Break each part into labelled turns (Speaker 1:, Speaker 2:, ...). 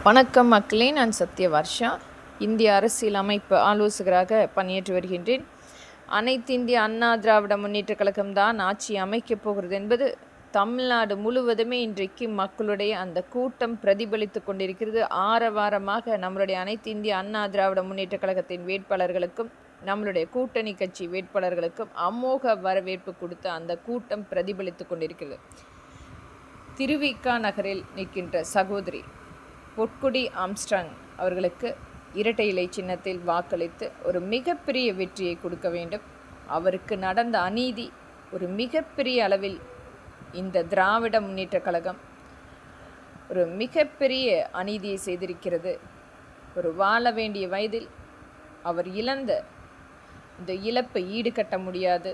Speaker 1: வணக்கம் மக்களே, நான் சத்யவர்ஷா. இந்திய அரசியல் அமைப்பு ஆலோசகராக பணியாற்றி வருகின்றேன். அனைத்து இந்திய அண்ணா திராவிட முன்னேற்ற கழகம்தான் ஆட்சி அமைக்கப் போகிறது என்பது தமிழ்நாடு முழுவதுமே இன்றைக்கு மக்களுடைய அந்த கூட்டம் பிரதிபலித்து கொண்டிருக்கிறது. ஆரவாரமாக நம்மளுடைய அனைத்து இந்திய அண்ணா திராவிட முன்னேற்ற கழகத்தின் வேட்பாளர்களுக்கும் நம்மளுடைய கூட்டணி கட்சி வேட்பாளர்களுக்கும் அமோக வரவேற்பு கொடுத்து அந்த கூட்டம் பிரதிபலித்து கொண்டிருக்கிறது. திருவிக நகரில் நிற்கின்ற சகோதரி பொற்குடி ஆம்ஸ்ட்ராங் அவர்களுக்கு இரட்டை இலை சின்னத்தில் வாக்களித்து ஒரு மிகப்பெரிய வெற்றியை கொடுக்க வேண்டும். அவருக்கு நடந்த அநீதி ஒரு மிகப்பெரிய அளவில் இந்த திராவிட முன்னேற்ற கழகம் ஒரு மிகப்பெரிய அநீதியை செய்திருக்கிறது. ஒரு வாழ வேண்டிய வயதில் அவர் இழந்த இந்த இழப்பை ஈடுகட்ட முடியாது.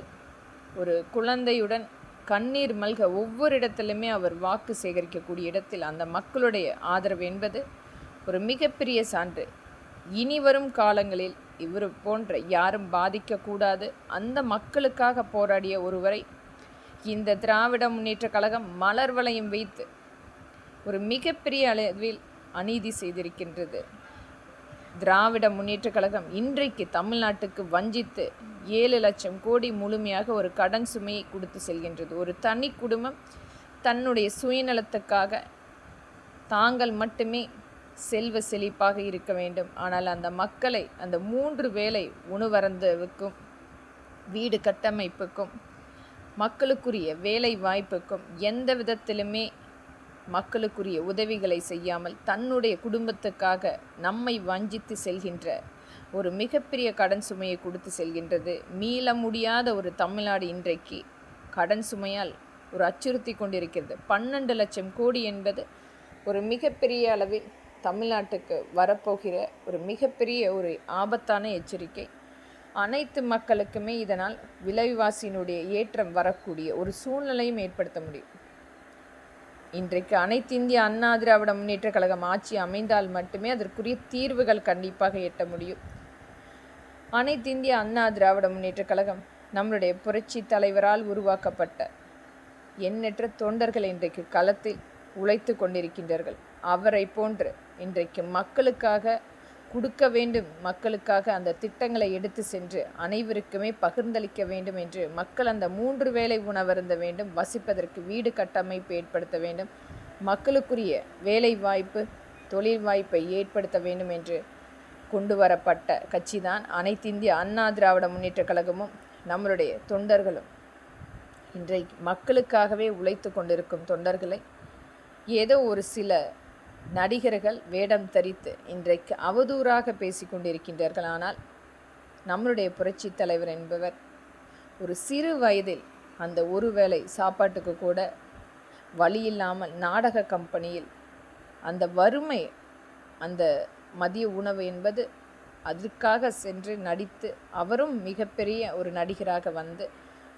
Speaker 1: ஒரு குழந்தையுடன் கண்ணீர் மல்க ஒவ்வொரு இடத்திலுமே அவர் வாக்கு சேகரிக்கக்கூடிய இடத்தில் அந்த மக்களுடைய ஆதரவு என்பது ஒரு மிகப்பெரிய சான்று. இனி வரும் காலங்களில் இவர் போன்ற யாரும் பாதிக்கக்கூடாது. அந்த மக்களுக்காக போராடிய ஒருவரை இந்த திராவிட முன்னேற்ற கழகம் மலர் வளையம் வைத்து ஒரு மிகப்பெரிய அளவில் அநீதி செய்திருக்கின்றது. திராவிட முன்னேற்ற கழகம் இன்றைக்கு தமிழ்நாட்டுக்கு வஞ்சித்து 7 லட்சம் கோடி முழுமையாக ஒரு கடன் சுமையை கொடுத்து செல்கின்றது. ஒரு தனி குடும்பம் தன்னுடைய சுயநலத்துக்காக தாங்கள் மட்டுமே செல்வ செழிப்பாக இருக்க வேண்டும். ஆனால் அந்த மக்களை அந்த 3 வேளை உணவருந்துவுக்கும் வீடு கட்டமைப்புக்கும் மக்களுக்குரிய வேலை வாய்ப்புக்கும் எந்த விதத்திலுமே மக்களுக்குரிய உதவிகளை செய்யாமல் தன்னுடைய குடும்பத்துக்காக நம்மை வஞ்சித்து செல்கின்ற ஒரு மிகப்பெரிய கடன் சுமையை கொடுத்து செல்கின்றது. மீள முடியாத ஒரு தமிழ்நாடு இன்றைக்கு கடன் சுமையால் ஒரு அச்சுறுத்தி கொண்டிருக்கிறது. 12 லட்சம் கோடி என்பது ஒரு மிகப்பெரிய அளவில் தமிழ்நாட்டுக்கு வரப்போகிற ஒரு மிகப்பெரிய ஒரு ஆபத்தான எச்சரிக்கை. அனைத்து மக்களுக்குமே இதனால் விலைவாசியினுடைய ஏற்றம் வரக்கூடிய ஒரு சூழ்நிலையும் ஏற்படுத்த முடியும். இன்றைக்கு அனைத்து இந்திய அண்ணா திராவிட முன்னேற்ற கழகம் ஆட்சி அமைந்தால் மட்டுமே அதற்குரிய தீர்வுகள் கண்டிப்பாக எட்ட முடியும். அனைத்து இந்திய அண்ணா திராவிட முன்னேற்ற கழகம் நம்மளுடைய புரட்சி தலைவரால் உருவாக்கப்பட்ட எண்ணற்ற தொண்டர்கள் இன்றைக்கு களத்தில் உழைத்து கொண்டிருக்கின்றார்கள். அவரை போன்று இன்றைக்கு மக்களுக்காக கொடுக்க வேண்டும், மக்களுக்காக அந்த திட்டங்களை எடுத்து சென்று அனைவருக்குமே பகிர்ந்தளிக்க வேண்டும் என்று மக்கள் அந்த 3 வேளை உணவருந்த வேண்டும், வசிப்பதற்கு வீடு கட்டமைப்பு ஏற்படுத்த வேண்டும், மக்களுக்குரிய வேலை வாய்ப்பு தொழில் வாய்ப்பை ஏற்படுத்த வேண்டும் என்று கொண்டு வரப்பட்ட கட்சி தான் அனைத்து இந்திய அண்ணா திராவிட முன்னேற்ற கழகமும் நம்மளுடைய தொண்டர்களும். இன்றைக்கு மக்களுக்காகவே உழைத்து கொண்டிருக்கும் தொண்டர்களை ஏதோ ஒரு சில நடிகர்கள் வேடம் தரித்து இன்றைக்கு அவதூறாக பேசிக்கொண்டிருக்கின்றார்கள். ஆனால் நம்மளுடைய புரட்சி தலைவர் என்பவர் ஒரு சிறு வயதில் அந்த ஒரு வேளை சாப்பாட்டுக்கு கூட வழி இல்லாமல் நாடக கம்பெனியில் அந்த வறுமை அந்த மதிய உணவு என்பது அதற்காக சென்று நடித்து அவரும் மிகப்பெரிய ஒரு நடிகராக வந்து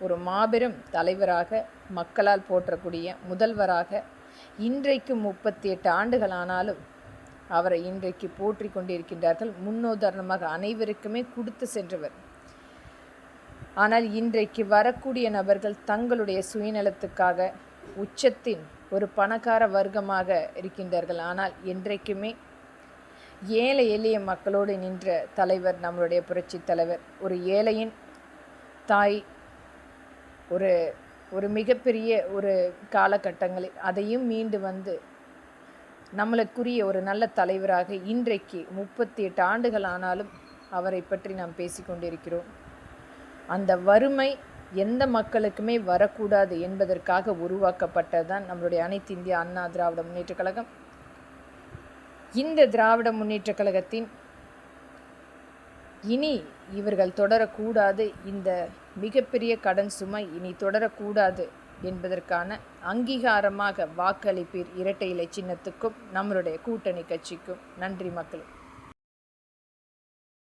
Speaker 1: ஒரு மாபெரும் தலைவராக மக்களால் போற்றக்கூடிய முதல்வராக இன்றைக்கு 38 ஆண்டுகள் ஆனாலும் அவரை இன்றைக்கு போற்றி கொண்டிருக்கின்றார்கள். முன்னுதாரணமாக அனைவருக்குமே கொடுத்து சென்றவர். ஆனால் இன்றைக்கு வரக்கூடிய நபர்கள் தங்களுடைய சுயநலத்துக்காக உச்சத்தின் ஒரு பணக்கார வர்க்கமாக இருக்கின்றார்கள். ஆனால் என்றைக்குமே ஏழை எளிய மக்களோடு நின்ற தலைவர் நம்மளுடைய புரட்சி தலைவர். ஒரு ஏழையின் தாய் ஒரு மிகப்பெரிய ஒரு காலகட்டங்களில் அதையும் மீண்டு வந்து நம்மளுக்குரிய ஒரு நல்ல தலைவராக இன்றைக்கு 38 ஆண்டுகள் ஆனாலும் அவரை பற்றி நாம் பேசிக்கொண்டிருக்கிறோம். அந்த வறுமை எந்த மக்களுக்குமே வரக்கூடாது என்பதற்காக உருவாக்கப்பட்டதுதான் நம்மளுடைய அனைத்து இந்திய அண்ணா திராவிட முன்னேற்ற கழகம். இந்த திராவிட முன்னேற்ற கழகத்தின் இனி இவர்கள் தொடரக்கூடாது, இந்த மிகப்பெரிய கடன் சுமை இனி தொடரக்கூடாது என்பதற்கான அங்கீகாரமாக வாக்களிப்பீர் இரட்டை இலை சின்னத்துக்கும் நம்மளுடைய கூட்டணி கட்சிக்கும். நன்றி மக்களே.